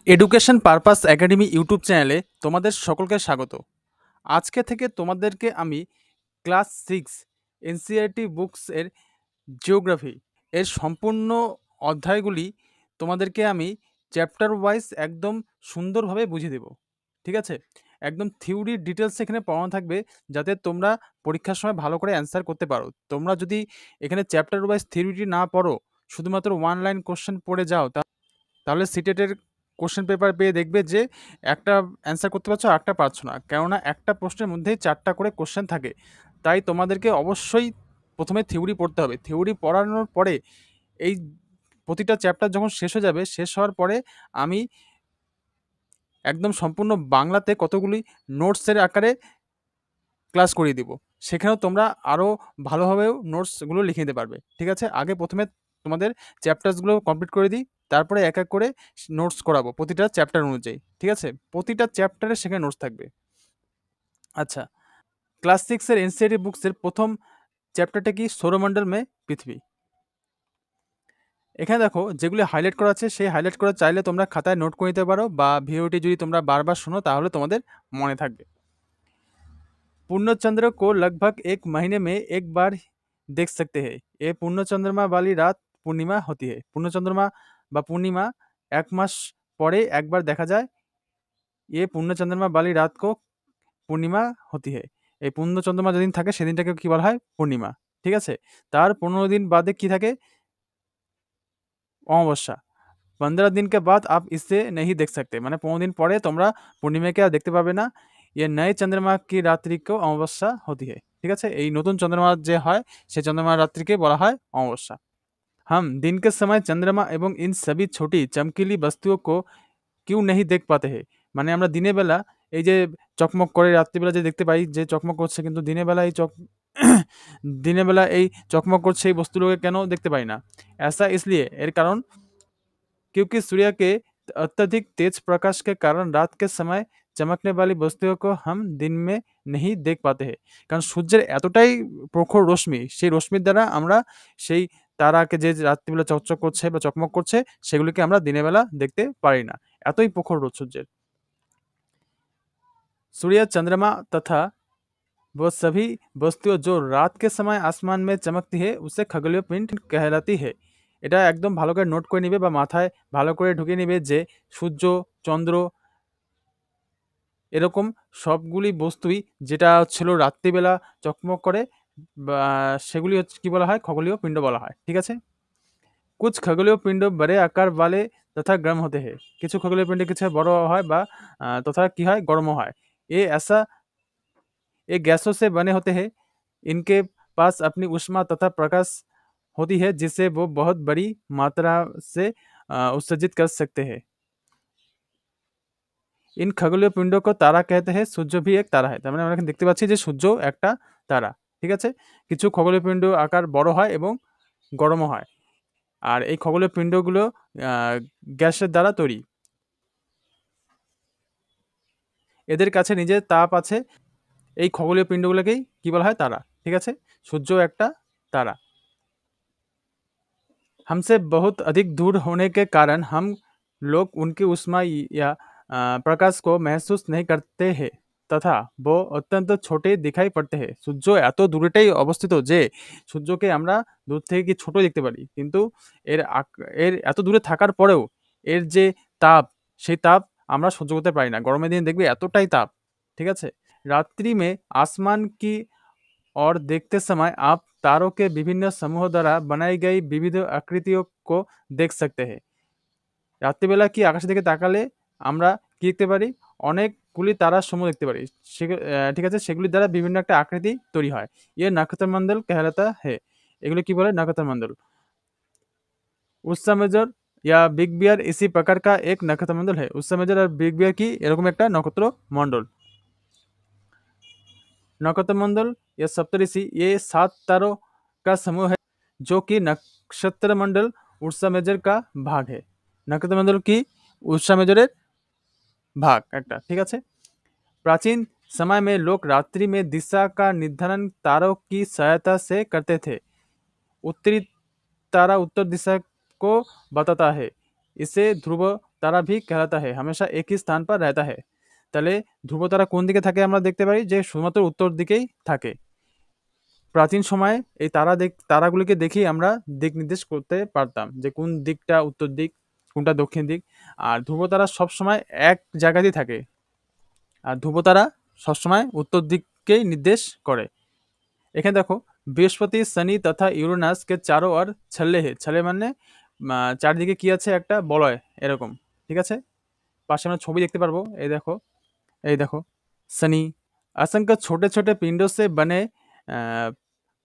Education purpose academy YouTube চ্যানেলে তোমাদের সকলকে স্বাগত। আজকে থেকে তোমাদেরকে আমি ক্লাস 6 এনসিইআরটি বুকস এর জিওগ্রাফি এর সম্পূর্ণ অধ্যায়গুলি তোমাদেরকে আমি চ্যাপ্টার ওয়াইজ একদম সুন্দরভাবে বুঝিয়ে দেব। ঠিক আছে? একদম থিওরি ডিটেলস এখানে পড়ানো থাকবে, যাতে তোমরা পরীক্ষার সময় ভালো করে অ্যান্সার করতে পারো। তোমরা যদি এখানে চ্যাপ্টার ওয়াইজ থিওরিটি না পড়ো, শুধুমাত্র ওয়ান লাইন কোশ্চেন পড়ে যাও, তাহলে সিটেটের কোশ্চেন পেপার পেয়ে দেখবে যে একটা অ্যান্সার করতে পারছো, আর একটা পারছো না। কেননা একটা প্রশ্নের মধ্যেই 4টা করে কোশ্চেন থাকে। তাই তোমাদেরকে অবশ্যই প্রথমে থিওরি পড়তে হবে। থিওরি পড়ানোর পরে এই প্রতিটা চ্যাপ্টার যখন শেষ হয়ে যাবে, শেষ হওয়ার পরে আমি একদম সম্পূর্ণ বাংলাতে কতগুলি নোটসের আকারে ক্লাস করিয়ে দিব। সেখানেও তোমরা আরও ভালোভাবেও নোটসগুলো লিখে নিতে পারবে। ঠিক আছে? আগে প্রথমে তোমাদের চ্যাপ্টার্সগুলো কমপ্লিট করে দিই, তারপরে এক এক করে নোটস করাবো প্রতিটা চ্যাপ্টার অনুযায়ী। ঠিক আছে? প্রতিটা চ্যাপ্টারে সেখানে নোটস থাকবে। আচ্ছা, ক্লাস 6 এর এনসিইআরটি বুকসের প্রথম চ্যাপ্টারটা কি? সৌরমণ্ডল মে পৃথিবী। এখানে দেখো যেগুলি হাইলাইট করা আছে, সেই হাইলাইট করা চাইলে তোমরা খাতায় নোট করে নিতে পারো, বা ভিডিওটি যদি তোমরা বারবার শোনো তাহলে তোমাদের মনে থাকবে। पूर्ण चंद्र को लगभग 1 महीने में एक बार देख सकते हैं। ये पूर्ण चंद्रमा वाली रात पूर्णिमा होती है। पूर्ण चंद्रमा বা পূর্ণিমা 1 মাস পরে একবার দেখা যায়। ये पूर्ण चंद्रमा वाली रात को পূর্ণিমা হতি হে। এই পূর্ণ চন্দ্রমা যেদিন থাকে সেদিনটাকে কি বলা হয়? পূর্ণিমা। ঠিক আছে? তার 15 দিন বাদে কি থাকে? অমাবস্যা। 15 दिन के बाद आप इसे नहीं देख सकते, মানে 15 দিন পরে তোমরা পূর্ণিমাকে আর দেখতে পাবে না। ये नए चंद्रमा की रात्रि को অমাবস্যা होती है। ঠিক আছে? এই নতুন চন্দ্রমা যে হয়, সেই চন্দ্রমার রাত্রিকে বলা হয় অমাবস্যা। हम दिन के समय चंद्रमा एवं इन सभी छोटी चमकीली वस्तुओं को क्यों नहीं देख पाते हैं? মানে আমরা দিনের বেলা এই যে চকমক করে, রাত্রিবেলা যে দেখতে পাই যে চকমক করছে, কিন্তু দিনের বেলা এই দিনের বেলা এই চকমক করছে এই বস্তুগুলোকে কেন দেখতে পাই না? ऐसा इसलिए, এর কারণ क्योंकि सूर्य के अत्यधिक तेज प्रकाश के कारण रात के समय चमकने वाली वस्तुओं को हम दिन में नहीं देख पाते हैं। কারণ সূর্যের এতটাই প্রখর রশ্মি, সেই রশ্মির দ্বারা আমরা সেই তারাকে যে রাত্রিবেলা চকচক করছে বা চকমক করছে, সেগুলিকে আমরা দিনের বেলা দেখতে পারি না। এতই প্রখর রোদ সূর্যের। सूर्य, चंद्रमा तथा वो सभी वस्तुएं जो रात के समय आसमान में चमकती है, उसे खगोलीय पिंड कहलाती है। এটা একদম ভালো করে নোট করে নিবে বা মাথায় ভালো করে ঢুকিয়ে নিবে যে সূর্য, চন্দ্র এরকম সবগুলি বস্তুই যেটা ছিল রাত্রিবেলা চকমক করে, বা সেগুলি হচ্ছে কি বলা হয়? খগোলীয় পিণ্ড বলা হয়। ঠিক আছে? कुछ खगोलीय पिंड बड़े आकार वाले तथा गर्म होते हैं। কিছু খগোলীয় পিণ্ড কিছু বড় হয় বা তথা কি হয়? গরমও হয়। ये ऐसा ये गैसों से बने होते हैं। इनके पास अपनी ऊष्मा तथा प्रकाश होती है, जिसे वो बहुत बड़ी मात्रा से उत्सर्जित कर सकते हैं। इन खगोलीय पिंडों को तारा कहते हैं। সূর্য भी एक তারা है। তার মানে আমরা এখানে দেখতে পাচ্ছি যে সূর্য একটা তারা। ঠিক আছে? কিছু খগোলীয় পিণ্ড আকার বড় হয় এবং গরমও হয়। আর এই খগোলীয় পিণ্ডগুলো গ্যাসের দ্বারা তৈরি। এদের কাছে নিজের তাপ আছে। এই খগোলীয় পিণ্ডগুলোকেই কি বলা হয়? তারা। ঠিক আছে? সূর্য একটা তারা। हमसे बहुत अधिक दूर होने के कारण हम लोग उनकी ऊष्मा या प्रकाश को महसूस नहीं करते हैं, তথা वो অত্যন্ত ছোটে দিখাই পড়তে হে। সূর্য এত দূরেটাই অবস্থিত যে সূর্যকে আমরা দূর থেকে কি ছোট দেখতে পারি, কিন্তু এর এত দূরে থাকার পরেও এর যে তাপ, সেই তাপ আমরা সহ্য করতে পারি না। গরমের দিনে দেখবে এতটাই তাপ। ঠিক আছে? रात्रि में आसमान की और देखते समय आप तारों के विभिन्न समूहों द्वारा बनाई गई विविध आकृतियों को देख सकते हैं। রাত্রিবেলা কি আকাশের দিকে তাকালে আমরা কি দেখতে পারি? অনেকগুলি তারার সমূহ দেখতে পারি। ঠিক আছে? সেগুলির দ্বারা বিভিন্ন একটা আকৃতি তৈরি হয়। ইয়ে নক্ষত্রমন্ডল कहलाता है। এগুলো কি বলে? নক্ষত্রমন্ডল। উৎসা মেজর या बिग बियर इसी प्रकार का एक नक्षत्रमंडल है। উৎসা মেজর আর বিগ বিয়ার কি এরকম একটা নক্ষত্র মণ্ডল। नक्षत्रमंडल या सप्तऋषि ये 7 तारों का समूह है, जो कि नक्षत्रमंडल उर्सा मेजर का भाग है। नक्षत्रमंडल की उर्सा मेजर भाग एक। ठीक है? प्राचीन समय में लोग रात्रि में दिशा का निर्धारण तारों की सहायता से करते थे। उत्तरी तारा उत्तर दिशा को बताता है, इसे ध्रुव तारा भी कहलाता है, हमेशा एक ही स्थान पर रहता है। তাহলে ধ্রুব তারা কোন দিকে থাকে আমরা দেখতে পারি যে শুধুমাত্র উত্তর দিকেই থাকে। প্রাচীন সময়ে এই তারাগুলিকে দেখেই আমরা দিক নির্দেশ করতে পারতাম যে কোন দিকটা উত্তর দিক, কোনটা দক্ষিণ দিক। আর ধ্রুব তারা সবসময় এক জায়গাতেই থাকে। আর ধ্রুব তারা সবসময় উত্তর দিককেই নির্দেশ করে। এখানে দেখো বৃহস্পতি, শনি তথা ইউরেনাসকে চারো আর ছল্লে হে, ছল্লে মানে চারদিকে কি আছে একটা বলয় এরকম, ঠিক আছে। পাশে আমরা ছবি দেখতে পারবো, এই দেখো शनि असंख्य छोटे छोटे पिंडों से बने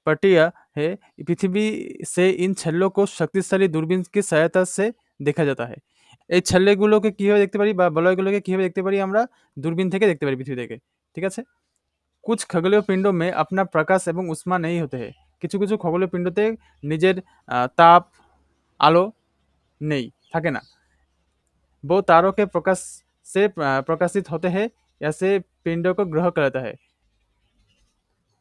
पटिया है। पृथ्वी से इन छल्लों को शक्तिशाली दूरबीन की सहायता से দেখা যেতে হয়। এই ছল্লেগুলোকে কিভাবে দেখতে পারি বা বলয়গুলোকে কিভাবে দেখতে পারি আমরা দূরবীন থেকে দেখতে পারি পৃথিবী থেকে, ঠিক আছে। कुछ खगोलीय पिंडों में अपना प्रकाश एवं उष्मा नहीं होते हैं। কিছু কিছু খগোলীয় পিণ্ডতে নিজের তাপ আলো নেই, থাকে না। वो तारों के प्रकाश से प्रकाशित होते हैं, ऐसे पिंडों को ग्रह कहलाता है।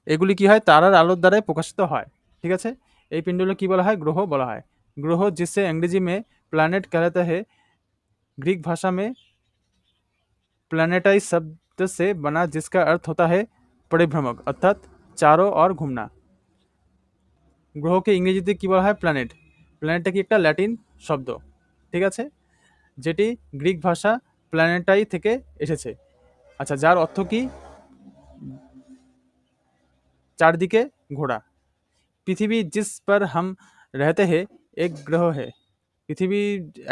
এগুলি কি হয় তারার আলোর দ্বারাই প্রকাশিত হয়, ঠিক আছে। এই পিণ্ডগুলো কি বলা হয় গ্রহ বলা হয়। ग्रह जिसे अंग्रेजी में प्लैनेट कहलाता है, ग्रीक भाषा में प्लैनेटाइज शब्द से बना जिसका अर्थ होता है परिभ्रमक अर्थात चारों ओर घूमना। গ্রহকে ইংরেজিতে কি বলা হয় প্ল্যানেট। প্ল্যানেটটা কি একটা ল্যাটিন শব্দ, ঠিক আছে, যেটি গ্রিক ভাষা প্ল্যানেটাই থেকে এসেছে। আচ্ছা, যার অর্থ কি চারদিকে ঘোরা। পৃথিবী जिस पर हम रहते हैं एक ग्रह है। পৃথিবী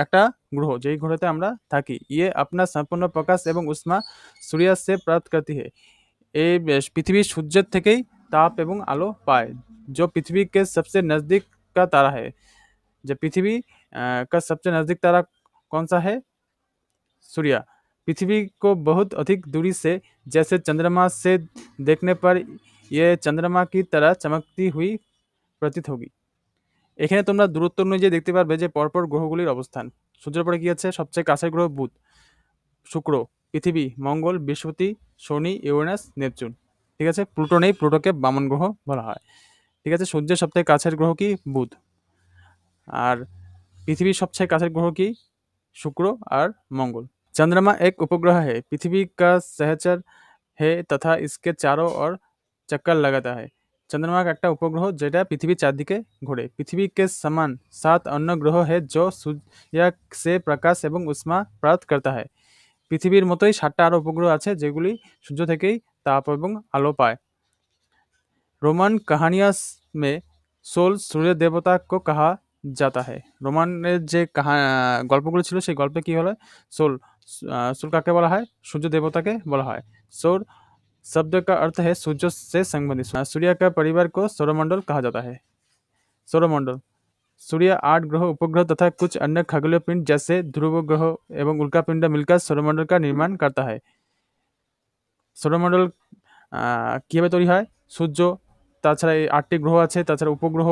একটা গ্রহ যেই গ্রহতে আমরা থাকি। ইয়ে अपना সম্পূর্ণ প্রকাশ এবং উষ্মা सूर्य से प्राप्त करती है। এই পৃথিবী সূর্যের থেকেই তাপ এবং আলো পায়। जो पृथ्वी के सबसे नज़दीक का तारा है। जब पृथ्वी का सबसे नज़दीक तारा कौन सा है, सूर्य। पृथ्वी को बहुत अधिक दूरी से जैसे चंद्रमा से देखने पर यह चंद्रमा की तरह चमकती हुई प्रतीत होगी। এখানে তোমরা দূরত্ব অনুযায়ী দেখতে পারবে যে পরপর গ্রহগুলির অবস্থান। সূর্যের পরে কি আছে সবচেয়ে কাছের গ্রহ বুধ, শুক্র, পৃথিবী, মঙ্গল, বৃহস্পতি, শনি, ইউরেনাস, নেপচুন, ঠিক আছে। প্লুটো নেই, প্লুটোকে বামন গ্রহ বলা হয়, ঠিক আছে। সূর্যের সবথেকে কাছের গ্রহ কি বুধ, আর পৃথিবীর সবচেয়ে কাছের গ্রহ কি শুক্র আর মঙ্গল। चंद्रमा एक उपग्रह है, पृथ्वी का सहचर है तथा इसके चारों ओर चक्कर लगाता है। चंद्रमा का একটা উপগ্রহ যেটা পৃথিবীর চারদিকে ঘোরে। পৃথিবী के समान 7 अन्य ग्रह है जो सूर्य से प्रकाश এবং উষ্মা প্রাপ্ত करता है। পৃথিবীর মতোই 7টা আরো উপগ্রহ আছে যেগুলি সূর্য থেকেই তাপ এবং আলো পায়। रोमन कहानियां में सोल सूर्य देवता को कहा जाता है। रोमाনের যে গল্পগুলো ছিল সেই গল্পে কি হলো সোল, সোল কাকে বলা হয় সূর্য দেবতাকে বলা হয়। सौर शब्द का अर्थ है सूर्य से संबंधित। सूर्य का परिवार को सौरमंडल कहा जाता है। सौरमंडल सूर्य 8 ग्रह उपग्रह तथा कुछ अन्य खगोलीय पिंड जैसे ध्रुव ग्रह एवं उल्का पिंड मिलकर सौरमंडल का निर्माण करता है। সৌরমণ্ডল কীভাবে তৈরি হয়, সূর্য, তাছাড়া এই 8টি গ্রহ আছে, তাছাড়া উপগ্রহ,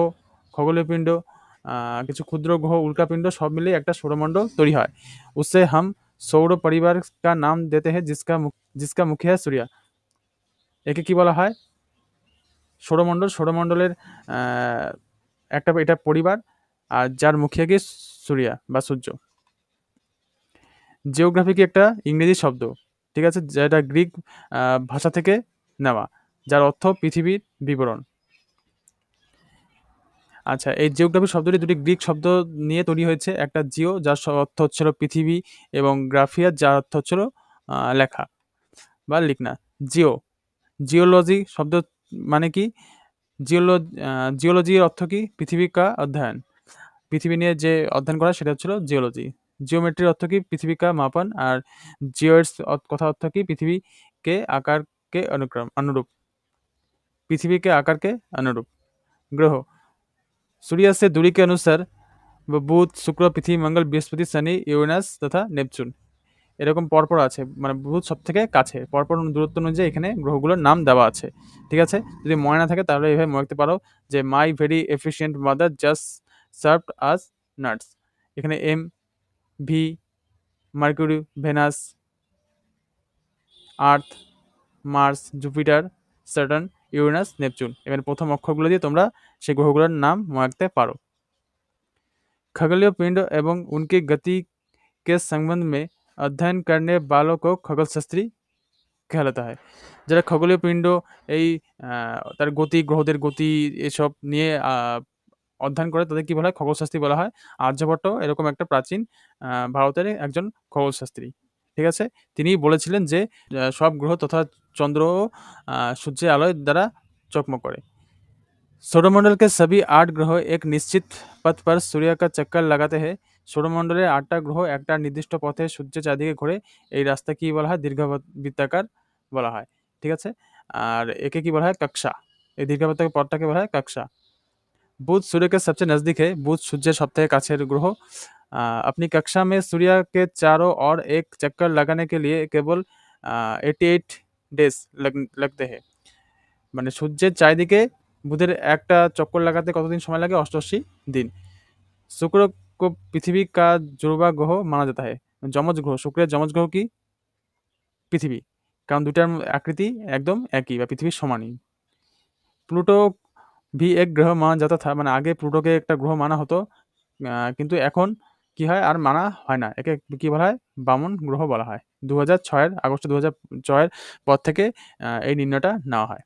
খগোলীয় পিণ্ড, কিছু ক্ষুদ্র গ্রহ, উল্কাপিণ্ড সব মিলিয়ে একটা সৌরমণ্ডল তৈরি হয়। उससे हम सौर परिवार का नाम देते हैं जिसका मुख्य है सूर्य। একে কি বলা হয় সৌরমণ্ডল। সৌরমণ্ডলের একটা এটা পরিবার আর যার মুখিয়া কি সূর্য বা সূর্য। জিওগ্রাফি কি একটা ইংরেজি শব্দ, ঠিক আছে, যেটা গ্রিক ভাষা থেকে নেওয়া, যার অর্থ পৃথিবীর বিবরণ। আচ্ছা, এই জিওগ্রাফি শব্দটি দুটি গ্রিক শব্দ নিয়ে তৈরি হয়েছে। একটা জিও যার অর্থ হচ্ছিল পৃথিবী এবং গ্রাফিয়া যার অর্থ হচ্ছিল লেখা বা লিখনা। জিওলজি শব্দ মানে কি জিওলজির অর্থ কি পৃথিবী কা অধ্যয়ন। পৃথিবী নিয়ে যে অধ্যয়ন করা সেটা হচ্ছিল জিওলজি। জিওমেট্রির অর্থ কি পৃথিবী কা মাপন। আর জিওইডস কথা অর্থ কি পৃথিবীকে আকারকে অনুরূপ। পৃথিবীকে আকারকে অনুরূপ। গ্রহ सूर्य से दूरी के अनुसार বুধ, শুক্র, পৃথিবী, মঙ্গল, বৃহস্পতি, শনি, ইউরেনাস তথা নেপচুন এরকম পরপর আছে। মানে বুধ সব থেকে কাছে, পরপর দূরত্ব অনুযায়ী এখানে গ্রহগুলোর নাম দেওয়া আছে, ঠিক আছে। যদি মনে না থাকে তাহলে এইভাবে মনে রাখতে পারো যে my very efficient mother just served us nuts. এখানে M, V, Mercury, Venus, Earth, Mars, Jupiter, Saturn, Uranus, Neptune. এখানে প্রথম অক্ষরগুলো দিয়ে তোমরা সেই গ্রহগুলোর নাম মনে রাখতে পারো। खगोलीय पिंड एवं उनकी गति के संबंध में अध्ययन करने वालों को खगोल शास्त्री कहलाता है। যারা খগোলীয় পিণ্ড এই তার গতি, গ্রহদের গতি এসব নিয়ে অধ্যয়ন করে তাদের কি বলা হয়? খগোলশাস্ত্রী বলা হয়। আর্যভট্ট এরকম একটা প্রাচীন ভারতের একজন খগোলশাস্ত্রী। ঠিক আছে? তিনিই বলেছিলেন যে সব গ্রহ তথা চন্দ্রও সূর্যের আলোয় দ্বারা চকমক করে। सौरमंडल के सभी 8 ग्रह एक निश्चित पथ पर सूर्य का चक्कर लगाते हैं। সৌরমণ্ডলের 8টা গ্রহ একটা নির্দিষ্ট পথে সূর্যের চারদিকে ঘোরে। এই রাস্তা কি বলা হয়? দীর্ঘবৃত্তাকার বলা হয়। ঠিক আছে? আর একে কি বলা হয়? কক্ষা। এই দীর্ঘবৃত্তাকার পথটাকে বলা হয় কক্ষা। बुध सूर्य के सबसे नजदीक है। बुध सूर्य সবথেকে কাছের গ্রহ। अपनी कक्षा में सूर्य के चारों ओर एक चक्कर लगाने के लिए केवल 88 डेज लगते हैं। মানে সূর্যের চারিদিকে বুধের একটা চক্কর লাগাতে কতদিন সময় লাগে? 88 दिन। শুক্র को পৃথিবী का जुड़वा ग्रह माना जाता है। যমজ গ্রহ, শুক্রের যমজ গ্রহ কি? পৃথিবী। কারণ দুটার আকৃতি একদম একই বা পৃথিবীর সমানই। প্লুটো भी एक গ্রহ মানা जाता था। মানে আগে প্লুটোকে একটা গ্রহ মানা হতো, কিন্তু এখন কি হয়? আর মানা হয় না। একে কি বলা হয়? বামন গ্রহ বলা হয়। 2006 আগস্ট 2006 পর থেকে এই নির্ণয়টা নেওয়া হয়।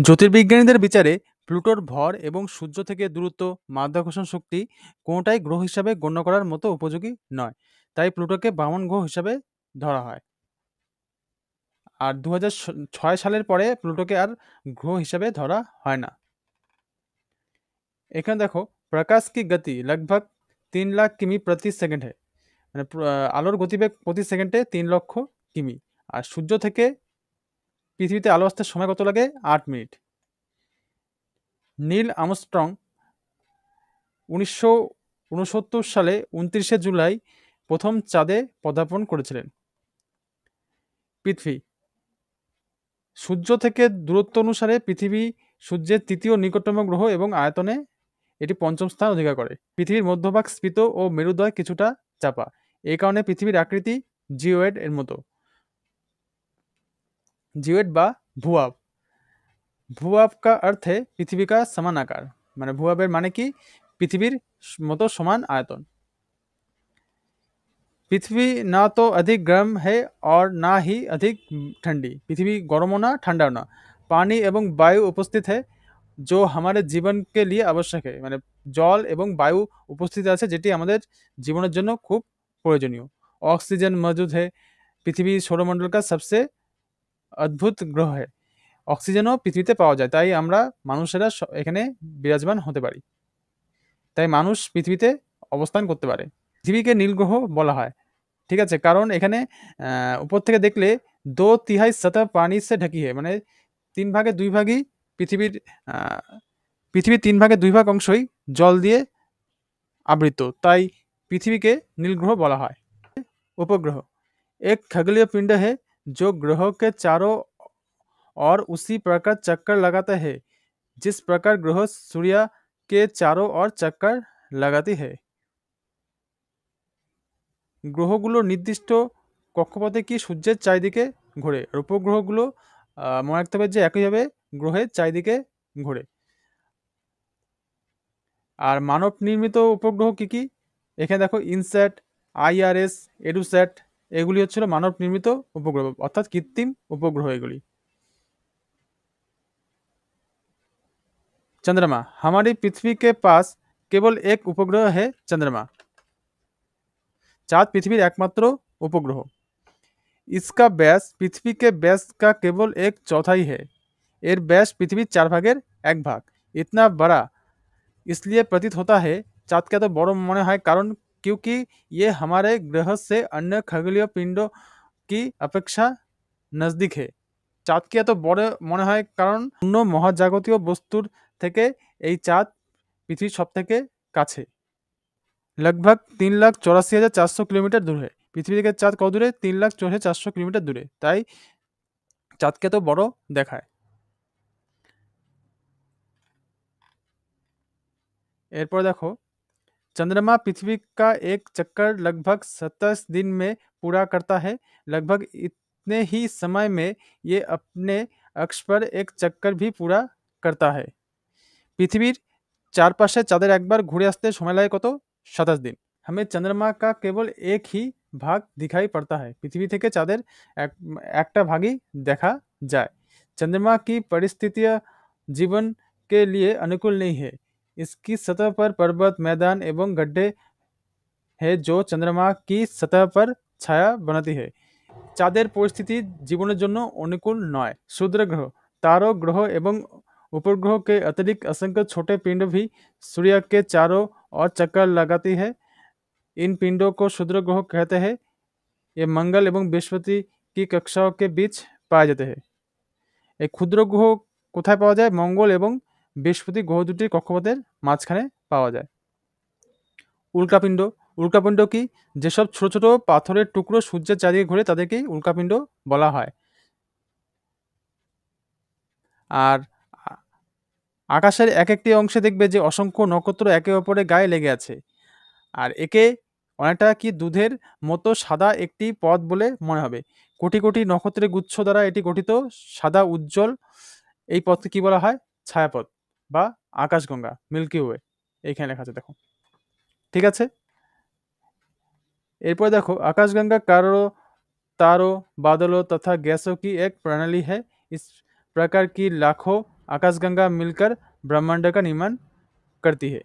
জ্যোতির্বিজ্ঞানীদের বিচারে প্লুটোর ভর এবং সূর্য থেকে দূরত্ব, মাধ্যাকর্ষণ শক্তি কোনোটাই গ্রহ হিসাবে গণ্য করার মতো উপযোগী নয়। তাই প্লুটোকে বামন গ্রহ হিসাবে ধরা হয়। আর 2006 সালের পরে প্লুটোকে আর গ্রহ হিসাবে ধরা হয় না। এখানে দেখো, প্রকাশ কি গতি लगभग 3 লাখ কিমি প্রতি সেকেন্ড হয়। মানে আলোর গতিবেগ প্রতি সেকেন্ডে 3 লক্ষ কিমি। আর সূর্য থেকে পৃথিবীতে আলো আসতে সময় কত লাগে? 8 মিনিট। নীল আর্মস্ট্রং 1969 সালে 29শে জুলাই প্রথম চাঁদে পদার্পণ করেছিলেন। পৃথিবী সূর্য থেকে দূরত্ব অনুসারে পৃথিবী সূর্যের তৃতীয় নিকটতম গ্রহ এবং আয়তনে এটি পঞ্চম স্থান অধিকার করে। পৃথিবীর মধ্যভাগ স্ফীত ও মেরুদয় কিছুটা চাপা। এই কারণে পৃথিবীর আকৃতি জিওয়েড এর মতো। জিওয়েড বা ভূয়াব। ভূয়াব কা अर्थ है পৃথিবী কা সমান আকার। মানে ভূয়াবের মানে কি? পৃথিবীর মতো সমান আয়তন। পৃথিবী না তো अधिक गर्म है और ना ही अधिक ठंडी। পৃথিবী গরমও না ঠান্ডাও না। পানি এবং বায়ু উপস্থিত है जो हमारे जीवन के लिए आवश्यक है। মানে জল এবং বায়ু উপস্থিত আছে যেটি আমাদের জীবনের জন্য খুব প্রয়োজনীয়। অক্সিজেন मौजूद है। পৃথিবী সৌরমণ্ডল का सबसे অদ্ভুত গ্রহ है। অক্সিজেনও পৃথিবীতে পাওয়া যায়, তাই আমরা মানুষেরা এখানে বিরাজমান হতে পারি। তাই মানুষ পৃথিবীতে অবস্থান করতে পারে। পৃথিবীকে নীল গ্রহ বলা হয়। ঠিক আছে? কারণ এখানে উপর থেকে দেখলে 2/3 सतह পানি সে ঢাকি है। মানে 3 ভাগে 2 ভাগই পৃথিবীর পৃথিবীর 3 ভাগে 2 ভাগ অংশই জল দিয়ে আবৃত। তাই পৃথিবীকে নীল গ্রহ বলা হয়। উপগ্রহ एक खगोलीय पिंड है जो ग्रहों के चारों ओर उसी प्रकार चक्कर लगाता है जिस प्रकार ग्रह सूर्य के चारों ओर चक्कर लगाती है। গ্রহগুলো নির্দিষ্ট কক্ষপথে কি সূর্যের চারিদিকে ঘোরে। আর উপগ্রহগুলো মনে রাখতে হবে যে একইভাবে গ্রহের চারিদিকে ঘোরে। আর মানব নির্মিত উপগ্রহ কি কি? এখানে দেখো, ইনস্যাট, IRS, এডুস্যাট এগুলি হচ্ছিল মানব নির্মিত উপগ্রহ, অর্থাৎ কৃত্রিম উপগ্রহ এগুলি। चंद्रमा हमारी पृथ्वी के पास केवल एक उपग्रह है चंद्रमा। चाँद पृथ्वीर एकमात्र उपग्रह। इसका व्यास पृथ्वी के व्यास का केवल 1/4 है। एर व्यास पृथ्वी 4 भागेर 1 भाग। इतना बड़ा इसलिए प्रतीत होता है, चाँद का तो बड़ो मने है कारण क्योंकि ये हमारे ग्रह से अन्य खगोलीय पिंडों की अपेक्षा नजदीक है। চাঁদকে এত বড় মনে হয় কারণ অন্য মহাজাগতীয় বস্তুর থেকে এই চাঁদ পৃথিবীর সব থেকে কাছে। लगभग 3,84,400 কিলোমিটার দূরে। পৃথিবী থেকে চাঁদ কত দূরে? 3,84,400 কিলোমিটার দূরে। তাই চাঁদকে এত বড় দেখায়। এরপর দেখো, चंद्रमा पृथ्वी का एक चक्कर लगभग 27 दिन में पूरा करता है। लगभग इतने ही समय में ये अपने अक्ष पर एक चक्कर भी पूरा करता है। পৃথিবীর চারপাশে চাঁদের একবার ঘুরে আসতে সময় লাগে কত? 27 দিন। हमें चंद्रमा का केवल एक ही भाग दिखाई पड़ता है। पृथ्वी থেকে চাঁদের একটা भागই দেখা যায়। चंद्रमा की परिस्थितियां जीवन के लिए अनुकूल नहीं है। इसकी सतह पर पर्वत, मैदान एवं गड्ढे है जो चंद्रमा की सतह पर ছায়া বানাती है। চাঁদের পরিস্থিতি জীবনের জন্য অনুকূল নয়। क्षुद्र ग्रह, तारों, ग्रहों एवं उपग्रहों के अतिरिक्त असंख्य छोटे पिंड भी सूर्य के चारों ओर चक्कर लगाती है। इन पिंडों को क्षुद्र ग्रह कहते हैं। ये मंगल एवं बृहस्पति की कक्षाओं के बीच पाए जाते हैं। এই ক্ষুদ্র গ্রহ কোথায় পাওয়া যায়? মঙ্গল এবং বৃহস্পতি গ্রহ দুটির কক্ষপথের মাঝখানে পাওয়া যায়। উল্কাপিণ্ড, উল্কাপিণ্ড কি? যেসব ছোট ছোট পাথরের টুকরো সূর্যের চারদিকে ঘুরে তাদেরকেই উল্কাপিণ্ড বলা হয়। আর আকাশের এক একটি অংশে দেখবে যে অসংখ্য নক্ষত্র একে অপরের গায়ে লেগে আছে। আর একে অনেকটা কি দুধের মতো সাদা একটি পথ বলে মনে হবে। কোটি কোটি নক্ষত্রের গুচ্ছ দ্বারা এটি গঠিত সাদা উজ্জ্বল এই পথকে কি বলা হয়? ছায়াপথ বা আকাশগঙ্গা, মিল্কি ওয়ে। এইখানে লেখা আছে দেখো। ঠিক আছে, এরপর দেখো आकाशगंगा कारों, तारों, बादलों तथा गैसों की एक प्रणाली है। इस प्रकार की लाखों आकाशगंगा मिलकर ब्रह्मांड का निर्माण करती है।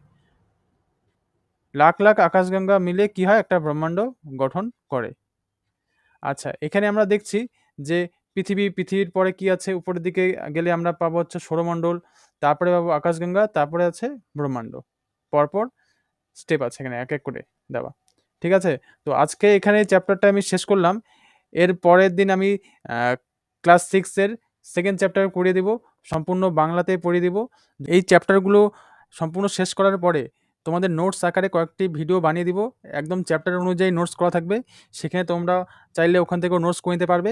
লাখ লাখ আকাশগঙ্গা মিলে কি হয়? একটা ব্রহ্মাণ্ড গঠন করে। আচ্ছা, এখানে আমরা দেখছি যে পৃথিবীর পরে কি আছে? উপরের দিকে গেলে আমরা পাবো হচ্ছে সৌরমণ্ডল, তারপরে পাবো আকাশগঙ্গা, তারপরে আছে ব্রহ্মাণ্ড। পরপর স্টেপ আছে এখানে এক এক করে দেওয়া। ঠিক আছে, তো আজকে এখানে চ্যাপ্টারটা আমি শেষ করলাম। এর পরের দিন আমি ক্লাস 6 এর সেকেন্ড চ্যাপ্টার পড়িয়ে দিব, সম্পূর্ণ বাংলাতে পড়িয়ে দিব। এই চ্যাপ্টারগুলো সম্পূর্ণ শেষ করার পরে তোমাদের নোটস আকারে কয়েকটি ভিডিও বানিয়ে দিব, একদম চ্যাপ্টার অনুযায়ী নোটস করা থাকবে। সেখানে তোমরা চাইলে ওখান থেকেও নোটস করে নিতে পারবে।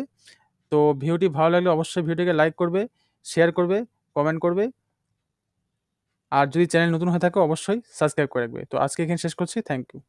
তো ভিডিওটি ভালো লাগলে অবশ্যই ভিডিওটিকে লাইক করবে, শেয়ার করবে, কমেন্ট করবে। আর যদি চ্যানেল নতুন হয়ে থাকে অবশ্যই সাবস্ক্রাইব করে রাখবে। তো আজকে এখানে শেষ করছি। Thank you.